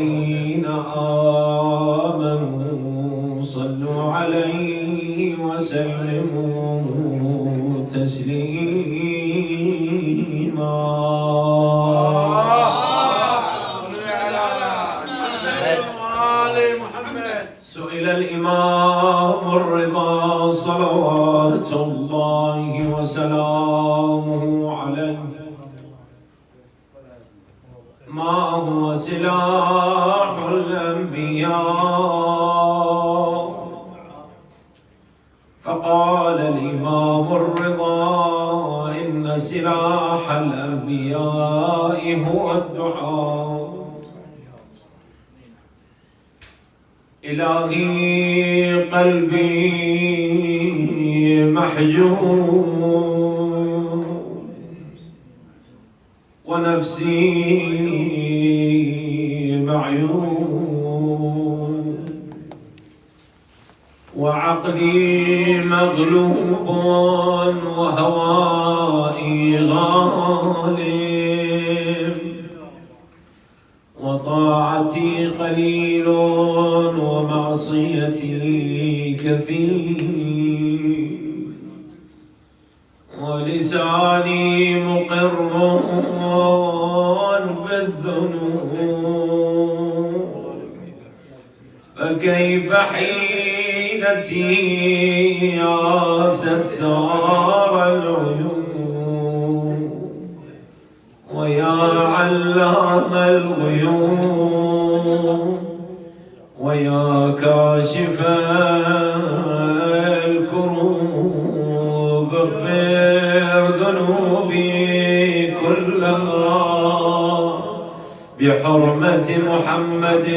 الذين آمنوا صلوا عليه وسلموا تسليما. سئل الإمام الرضا صلوات الله وسلامه عليه ما هو سلاح الأنبياء؟ فقال الإمام الرضا إن سلاح الأنبياء هو الدعاء. إلهي قلبي محجوب ونفسي معيوب وعقلي مغلوب وهوائي غالب وطاعتي قليل ومعصيتي كثير ولساني مقر بالذنوب فكيف حيلتي يا ستار العيوب ويا علام الغيوب ويا كاشف الكروب اغفر ذنوبي كلها بحرمة محمد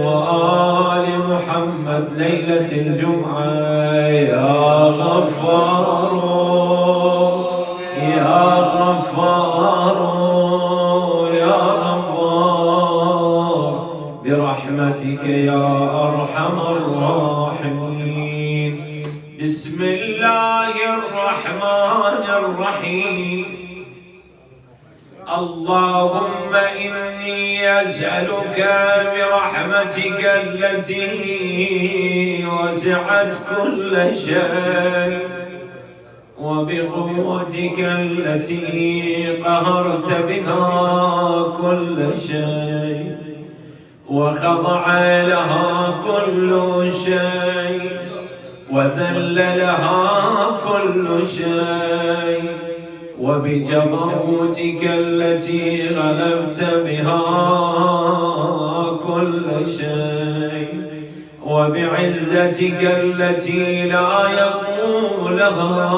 وآل محمد ليلة الجمعة يا غفار يا غفار يا غفار برحمتك يا أرحم الراحمين. بسم الله الرحمن الرحيم. اللهم إني أسألك برحمتك التي وسعت كل شيء وبقوتك التي قهرت بها كل شيء وخضع لها كل شيء وذل لها كل شيء وبجبروتك التي غلبت بها كل شيء وبعزتك التي لا يقوم لها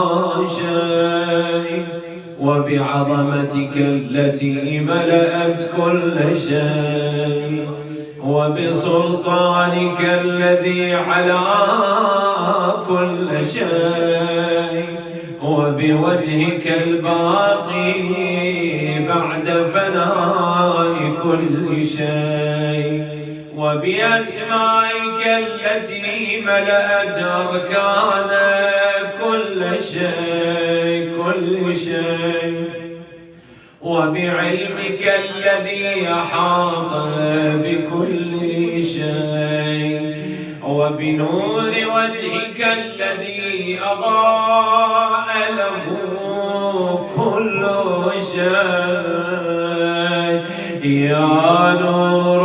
شيء وبعظمتك التي ملأت كل شيء وبسلطانك الذي على كل شيء وبوجهك الباقي بعد فناء كل شيء وبأسمائك التي ملأت أركان كل شيء وبعلمك الذي أحاط بكل شيء وبنور وجهك الذي أضاء له كل شيء يا نور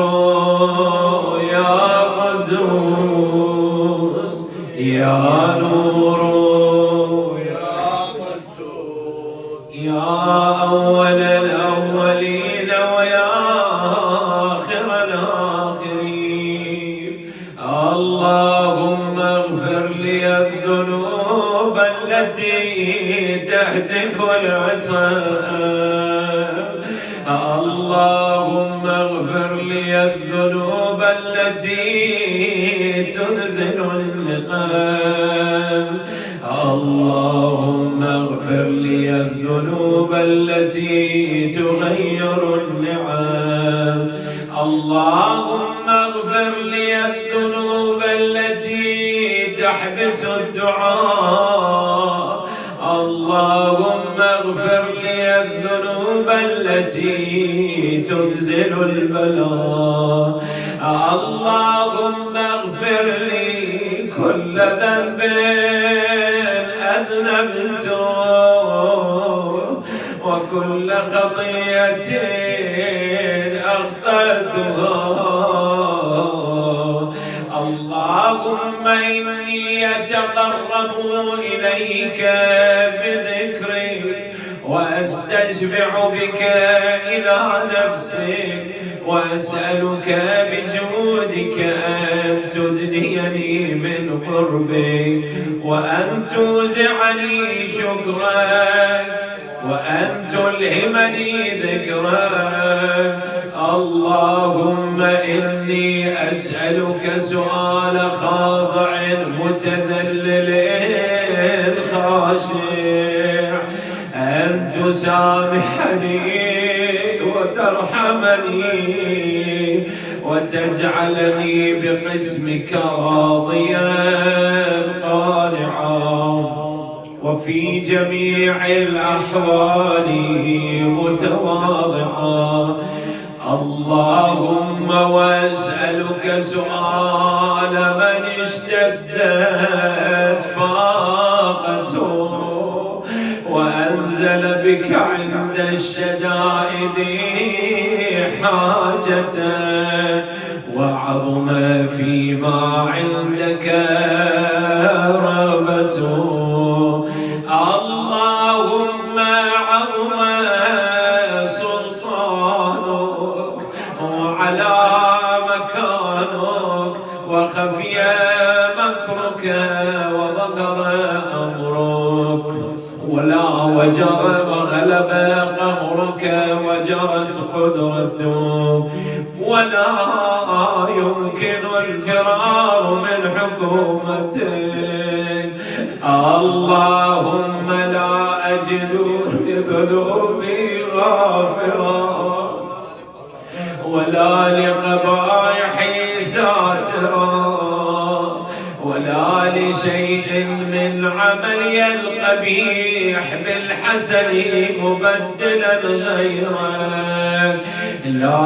يا قدوس يا نور يا قدوس يا أول الأولين ويا آخر الآخرين. اللهم اغفر لي الذنوب التي تهتك العصام. اللهم اغفر لي الذنوب التي تنزل النقام. اللهم اغفر لي الذنوب التي تغير النعم. اللهم اغفر لي الذنوب التي تحبس الدعاء. اللهم اغفر لي الذنوب التي تنزل البلاء. اللهم اغفر لي كل ذنب أذنبته وكل خطيئة أخطأتها. اللهم إني أتقرب إليك بذكرك وأستشفع بك إلى نفسك وأسألك بجودك أن تدنيني من قربك وأن توزعني شكرك وأن تلهمني ذكرك. اللهم إني أسألك سؤال خاضع متذلل خاشع أن تسامحني وترحمني وتجعلني بقسمك راضيا قانعا وفي جميع الأحوال متواضعا. اللهم وأسألك سؤال من اشتدت فاقته وأنزل بك عند الشدائد حاجته وعظم فيما عندك رغبته. اللهم عظم سلطانك وعلى مكانك وخفي مكرك وظهر أمرك ولا وجر وغلب قهرك وجرت قدرتك ولا يمكن الفرار من حكومتك. اللهم لا أجد لذنوبي غافرا ولا لقبائحي ساترا ولا لشيء من عملي القبيح بالحسن مبدلا غيرك. لا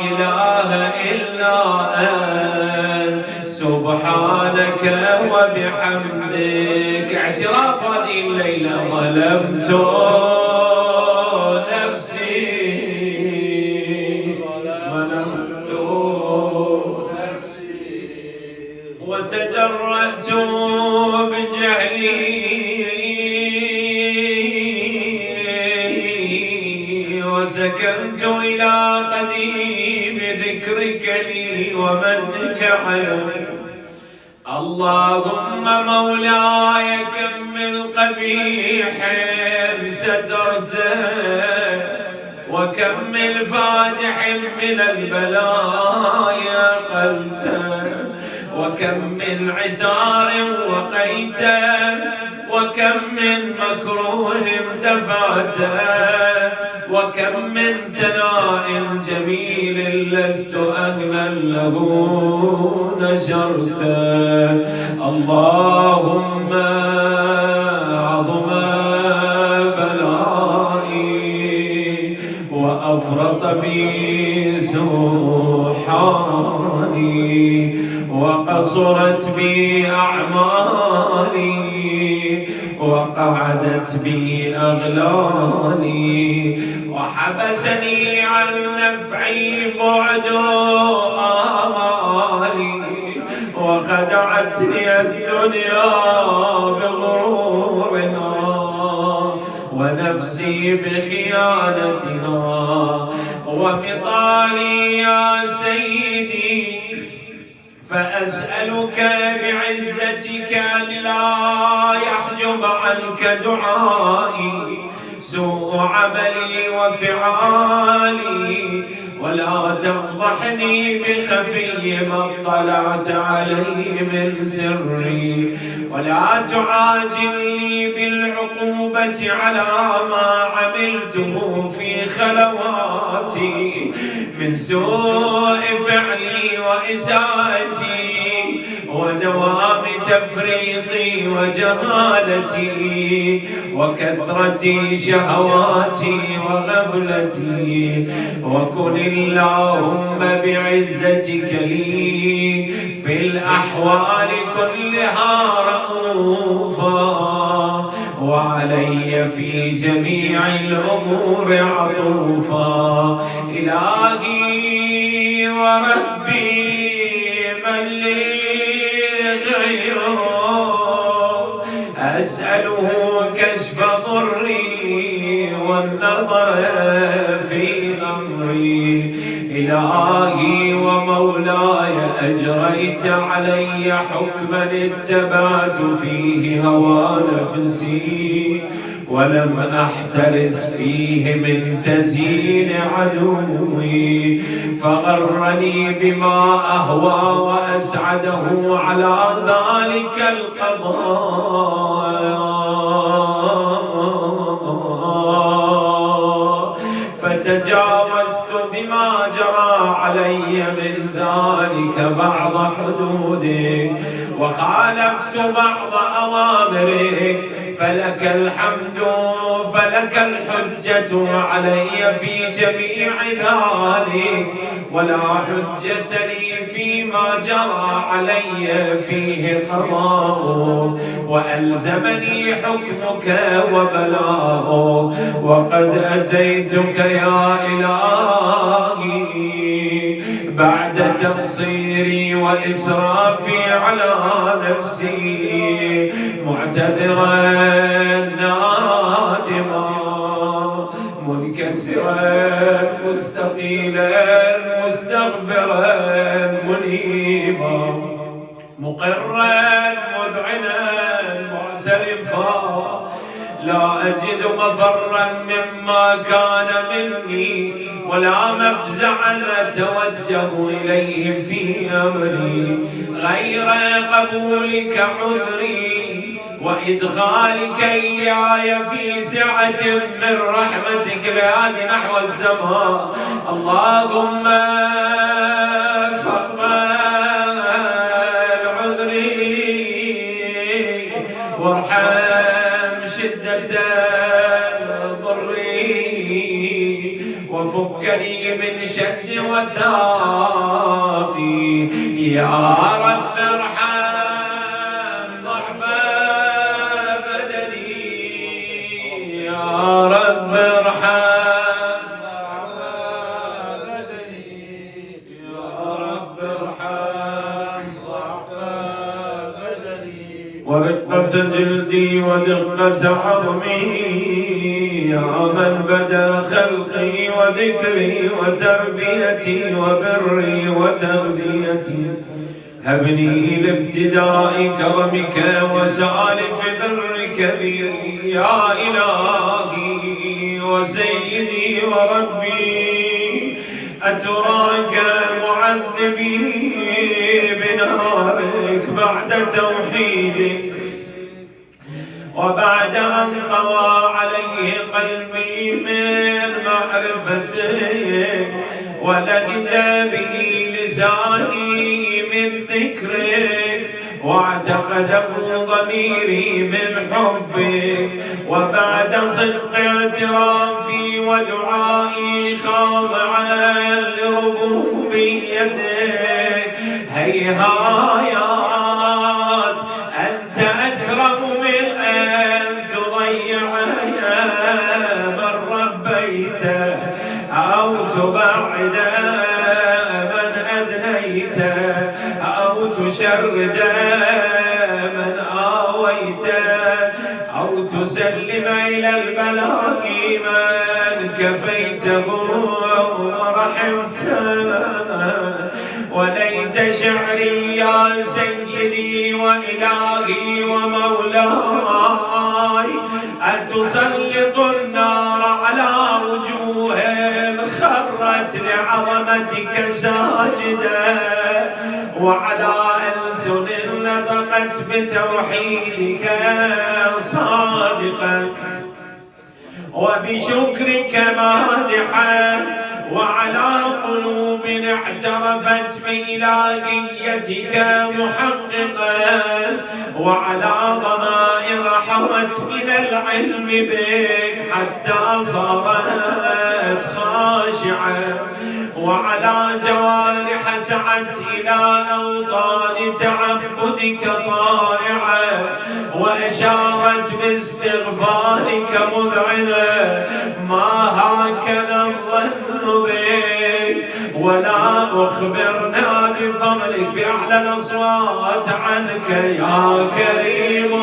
إله إلا أنت سبحانك وبحمدك. اعتراف هذه الليلة ظلمت نفسي وتجرأت بجهلي وسكنت إلى قديم ذكرك لي ومنك علي. اللهم مولاي كم من قبيح سترته وكم من فادح من البلايا قلته وكم من عثار وقيته وكم من مكروه دفعته وكم من ثناء جميل لست أهلا له نشرته. اللهم عظم بلائي وأفرط بي سوحاني وقصرت بي أعمالي وقعدت بي أغلالي وحبسني عن نفعي بعد آمالي وخدعتني الدنيا بغرورنا ونفسي بخيانتنا ومطالي يا سيدي. فأسألك بعزتك ألا يحجب عنك دعائي سوء عملي وفعالي ولا تفضحني بخفي ما اطلعت عليه من سري ولا تعاجلني بالعقوبة على ما عملته في خلواتي من سوء فعلي وإساءتي ودوام تفريطي وجهالتي وكثرة شهواتي وغفلتي، وكن اللهم بعزتك لي في الأحوال كلها رؤوفا، وعلي في جميع الأمور عطوفا. إلهي وربي من لي غيره، أسأله كشف ضري والنظر في أمري. إلهي ومولاي أجريت علي حكما اتبعت فيه هوى نفسي، ولم أحترس فيه من تزيين عدوي، فغرني بما أهوى وأسعده على ذلك القضاء، فتجاوزت بما جرى علي من ذلك بعض حدودك، وخالفت بعض أوامرك، فلك الحمد فلك الحجة علي في جميع ذلك، ولا حجة لي فيما جرى علي فيه قضاء، وألزمني حكمك وبلاغ، وقد أتيتك يا إلهي بعد تقصيري وإسرافي على نفسي، معتذرا نادما منكسرا مستقيلا مستغفرا منيبا، مقرا مذعنا معترفا، لا أجد مفرا مما كان مني، ولا مفزعا أتوجه إليه في أمري غير قبولك عذري، وإدخالك إياي في سعة من رحمتك بهذه نحو السماء. اللهم فقبل عذري وارحم شدة ضري، وفكني من شد وثاقي. يا رب ارحم ضعف بدني، يا رب ارحم ضعف بدني، يا رب ارحم ضعف بدني، ورقة جلدي ودقة عظمي، يا من بدا خلقي وذكري وتربيتي وبري وتغذيتي، هبني لابتداء كرمك وسالف برك بي يا إلهي وسيدي وربي. أتراك معذبي بنارك بعد توحيدك، وبعد أن طوى عليه قلبي من معرفتك، ولهج به لساني من ذكرك، واعتقده ضميري من حبك، وبعد صدق اعترافي ودعائي خاضعا لربوبيتك، هيهايات أنت أكرم من أن تضيع من ربيته، أو تبعد من أدنيته، أو تشرد من آويته، أو تسلم إلى البلاء من كفيته ورحمته. وليت شعري يا سيدي وإلهي ومولاي أتسلط النار على وجوه خرت لعظمتك ساجدة، وعلى ألسن نطقت بتوحيدك صادقا، وبشكرك مادحا، وعلى قلوب اعترفت بإلهيتك محققة، وعلى ضمائر حوت إلى العلم بك حتى صارت خاشعة، وعلى جوارح سعت إلى أوطان تعبدك طائعة، وأشارت باستغفارك مذعنة. ما هكذا الظن بك، ولا أخبرنا بفضلك بأعلى الأصوات عنك يا كريم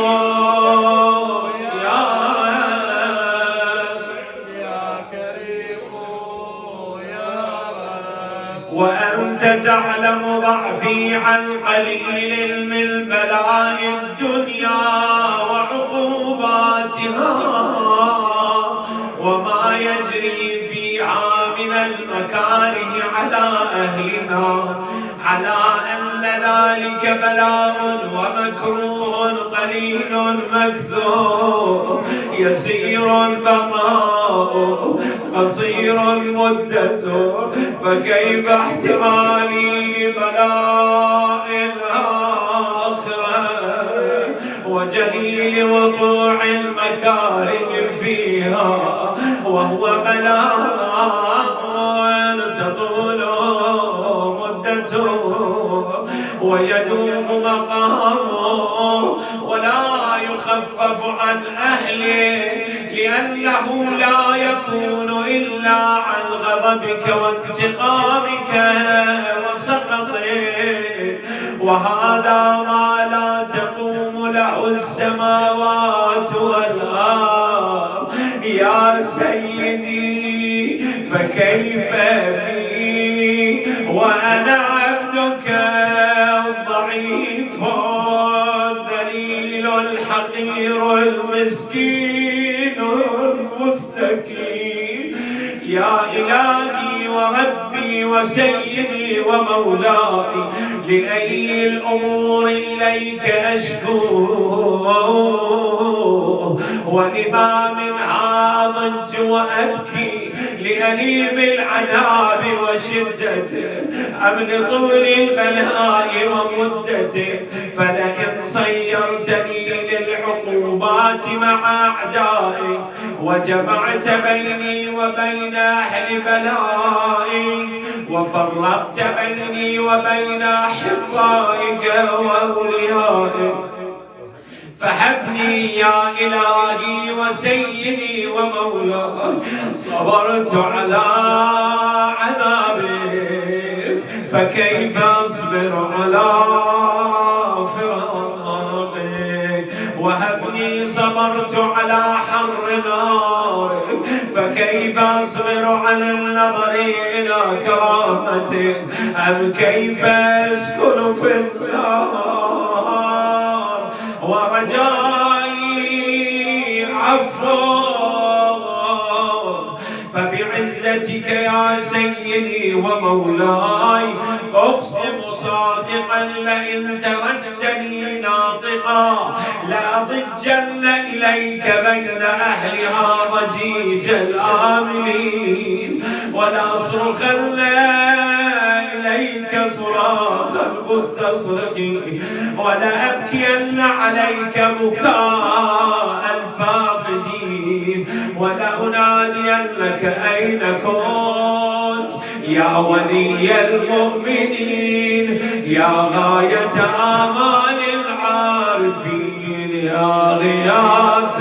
وأنت تعلم ضعفي عن قليل من بلاء الدنيا وعقوباتها، وما يجري فيها من المكاره على أهلها، على أن ذلك بلاء ومكروه قليل مكذوب، يسير البقاء قصير مدته، فكيف احتمالي لبلاء الآخرة وجليل وقوع المكاره فيها، وهو بلاء تطول مدته ويدوم مقامه ولا يخفف عن أهله، لأنه لا يكون إلا عن غضبك وانتقامك وسخطك، وهذا ما لا تقوم له السماوات والأرض يا سيدي. فكيف بي وأنا عبدك الضعيف الذليل الحقير المسكين المستكين، يا إلهي وربي وسيدي ومولاي، لأي الأمور إليك أشكو، ولما منها أضج وأبكي، لأليم العذاب وشدته أم لطول البلاء ومدته. فلئن صيرتني للعقوبات مع أعدائي، وجمعت بيني وبين أهل بلائي، وفرقت بيني وبين أحبائك وأوليائك، فهبني يا إلهي وسيدي ومولاي، صبرت على عذابك، فكيف أصبر على فراقك؟ وهبني صبرت على حر نارك، فكيف أصبر على النظر إلى كرامتك؟ أم كيف أسكن في النار ورجائي عفوك؟ فبعزتك يا سيدي ومولاي أقسم صادقا، لئن تركتني ناطقا لأضجن إليك بين أهلها ضجيج الآملين، ولأصرخن إليك صراخ المستصرخين، ولأبكين عليك بكاء الفاقدين، ولأنادينك أين كنت يا ولي المؤمنين، يا غاية آمال العارفين، يا غياث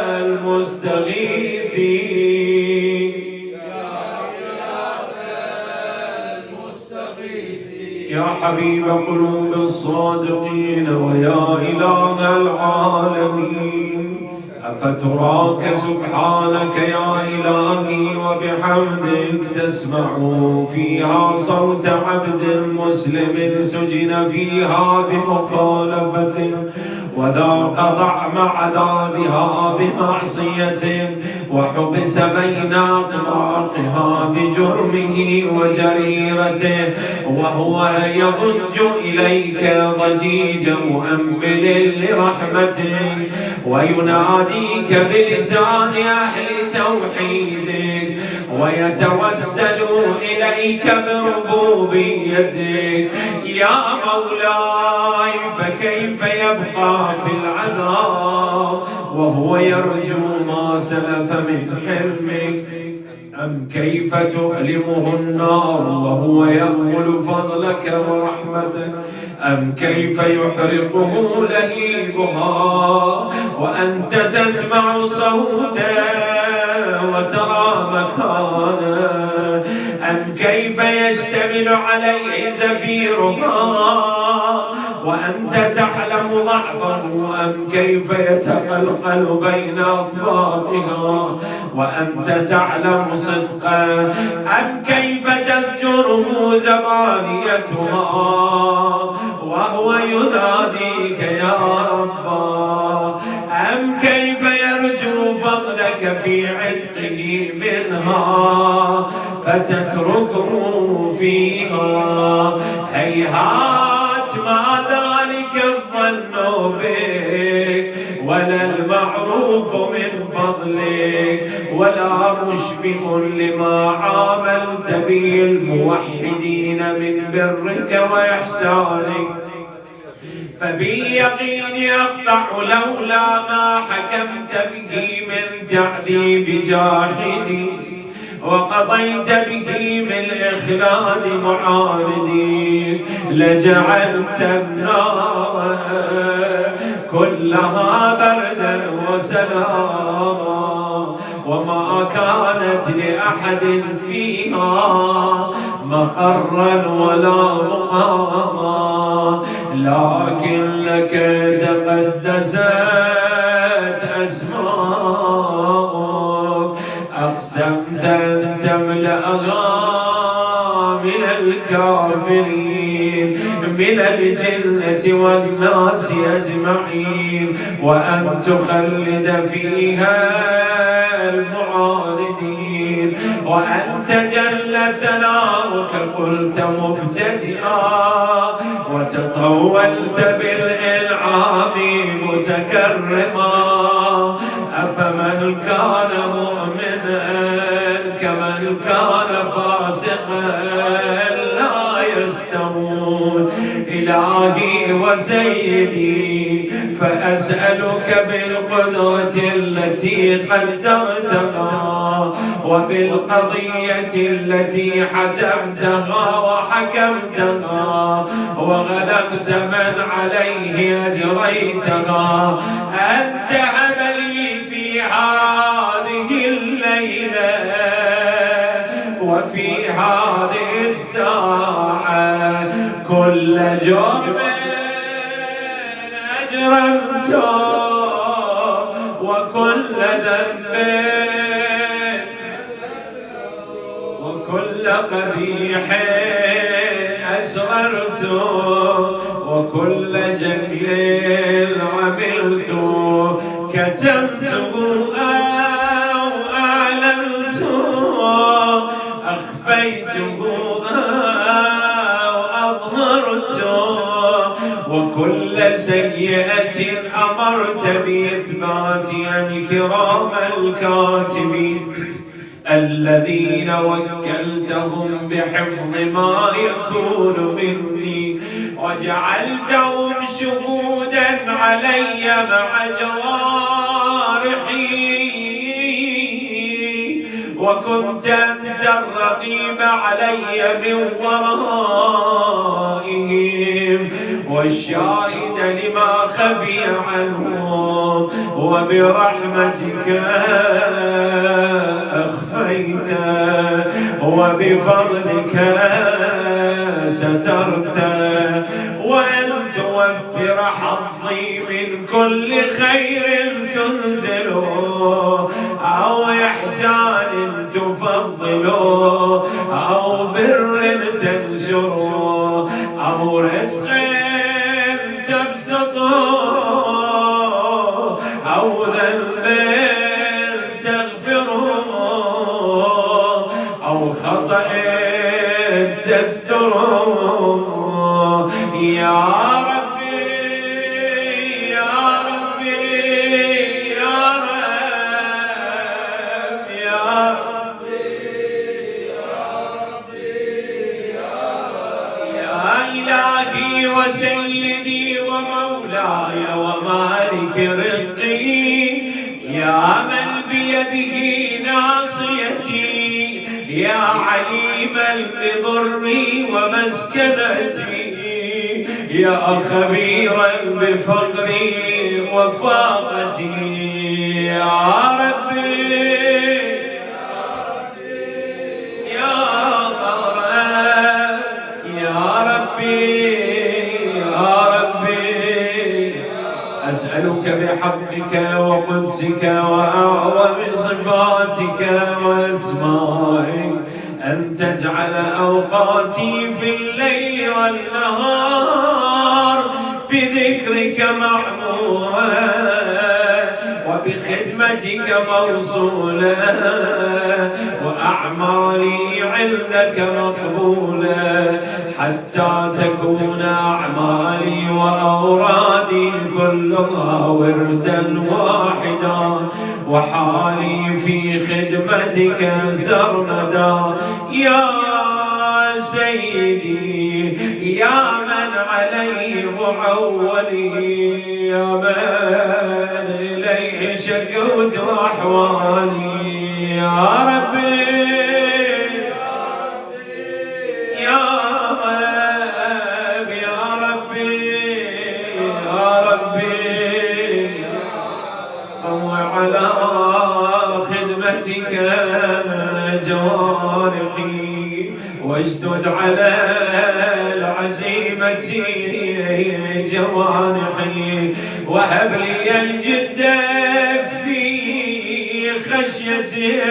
المستغيثين، يا حبيب قلوب الصادقين، ويا إله العالمين. أفتراك سبحانك يا إلهي وبحمدك تسمع فيها صوت عبد مسلم سجن فيها بمخالفته، وذاق طعم عذابها بمعصيته، وحبس بين أطباقها بجرمه وجريرته، وهو يضج إليك ضجيج مؤمل لرحمته، ويناديك بلسان أهل توحيدك، ويتوسلوا إليك بربوبيتك يا مولاي، فكيف يبقى في العذاب وهو يرجو ما سلف من حلمك؟ أم كيف تؤلمه النار وهو يأمل فضلك ورحمتك؟ أم كيف يحرقه لهيبها وأنت تسمع صوته وترى مكانه؟ أم كيف يشتمل عليه زفيرها وأنت تعلم ضعفه؟ أم كيف يتقلقل بين أطباقها وأنت تعلم صدقه؟ أم كيف تزجره زبانيتها وهو يناديك يا ربا؟ أم كيف يرجو فضلك في عتقه منها فتتركه فيها؟ هيهات ما ذلك الظن بك ولا المعروف من فضلك ولا مشبه لما عاملت به الموحدين من برك وإحسانك. فباليقين أقطع لولا ما حكمت به من تعذيب جاحدي وقضيت به من إخلاد معاندين لجعلت النار كلها بردا وسلاما وما كانت لأحد فيها مقرا ولا مقاما، لكن لك تقدست أسماءك أقسمت أن تملأها من الكافرين من الجنة والناس أجمعين وأن تخلد فيها المعاندين وأن تجل ثناؤك قلت مبتدئا وتطولت بالإنعام متكرما. أفمن كان مؤمنا كمن كان فاسقا لا يستوون. إلهي وسيدي فأسألك بالقدرة التي قدرتها وبالقضية التي حتمتها وحكمتها وغلبت من عليه أجريتها أن تهب لي في هذه الليلة وفي هذه الساعة كل جرم أجرمته وكل ذنب وكل قبيح أسررته وكل جهل عملته كتمته أو أعلنته أخفيته أو أظهرته وكل سيئة أمرت بإثباتها الكرام الكاتبين الذين وكلتهم بحفظ ما يكون مني وجعلتهم شهودا علي مع جوارحي وكنت أنت الرقيب علي من ورائهم والشاهد لما خفي عنهم وبرحمتك أخفيت وبفضلك سترت وأن توفر حظي من كل خير تنزله أو إحسان تفضله أو بر تنشره أو رزق تبسطه أو ذنب تغفره أو خطأ تستره يا ربي يا ربي يا رب يا ربي يا من بيده ناصيتي، يا عليما بضري ومسكنتي، يا خبيرا بفقري وفاقتي. يا ربي يا ربي يا ربي، أسألك بحقك وقدسك وأعظم صفاتك وأسمائك أن تجعل أوقاتي في الليل والنهار بذكرك معمورة وبخدمتك موصولة، وأعمالي عندك مقبولة، حتى تكون أعمالي وأورادي كلها وردا واحدا، وحالي في خدمتك سرمدا. يا سيدي يا من عليه معولي، يا من إليه شكوت أحوالي. يا ربي يا ربي يا ربي يا ربي، قو على خدمتك جوارحي، واشدد على العزيمة جوانحي، وهب لي الجد في خشيتك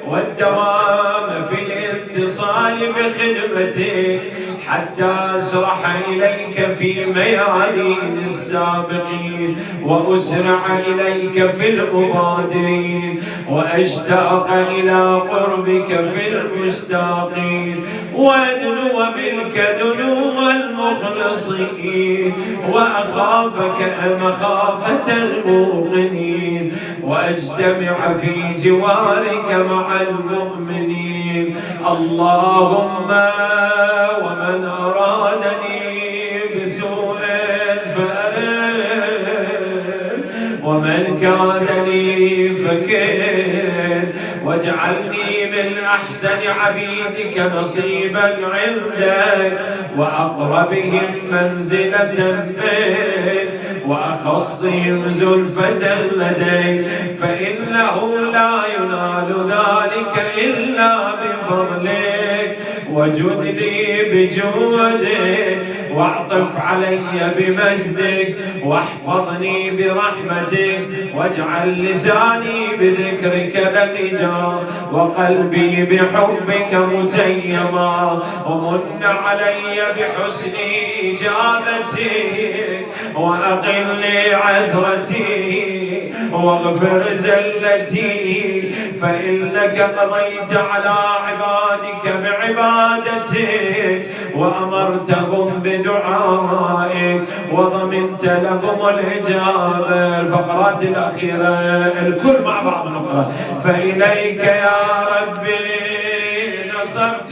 والدوام في الاتصال بخدمتك، حتى أسرح إليك في ميادين السابقين، وأسرع إليك في المبادرين، وأشتاق إلى قربك في المشتاقين، وأدنو منك دنو المخلصين، وأخافك مخافة الموقنين، وأجتمع في جوارك مع المؤمنين. اللهم ومن أرادني بسوء فأرد، ومن كادني فكد، واجعلني من أحسن عبيدك نصيبا عندك، وأقربهم منزلة منك، وأخصهم زلفة لديك، فإنه لا ينال ذلك إلا بفضلك. وجد لي بجودك، واعطف علي بمجدك، واحفظني برحمتك، واجعل لساني بذكرك لهجا، وقلبي بحبك متيما، ومن علي بحسن إجابتك، وأقل لي عثرتي، واغفر زلتي، فإنك قضيت على عبادك بعبادتك، وأمرتهم بدعائك، وضمنت لهم الإجابة. الفقرات الأخيرة الكل مع بعض نقرأ. فإليك يا ربي نصبت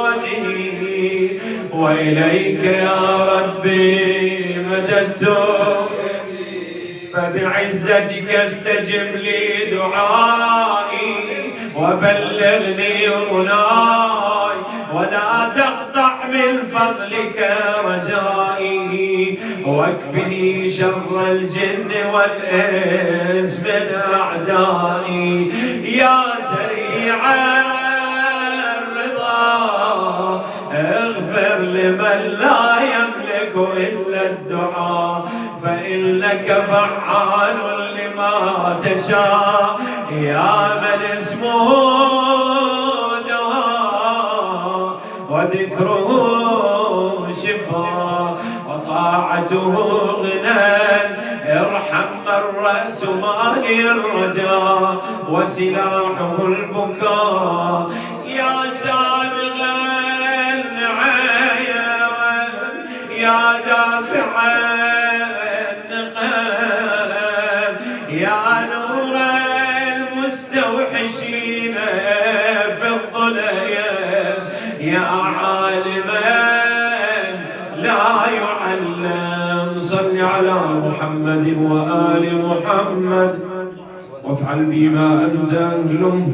وجهي، وإليك يا ربي مددت، فبعزتك استجب لي دعائي، وبلغني مناي، ولا تقطع من فضلك رجائي، واكفني شر الجن والإنس من أعدائي. يا سريع الرضا اغفر لمن لا يملك إلا الدعاء، فإنك فعال لما تشاء. يا من اسمه دواء، وذكره شفاء، وطاعته غنى، ارحم من رأس مالي الرجاء، وسلاحه البكاء. يا سابغ النعيم، يا دافع النقم، يا نور المستوحشين في الظلام، يا عالما لا يعلم. صل على محمد. محمد وآل محمد وافعل بما أنت أهله.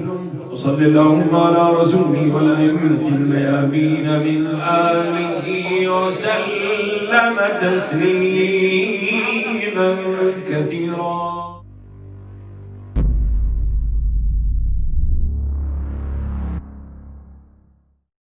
وصل اللهم على رسوله والأئمة الميامين من آله وسلم تسليما كثيرا.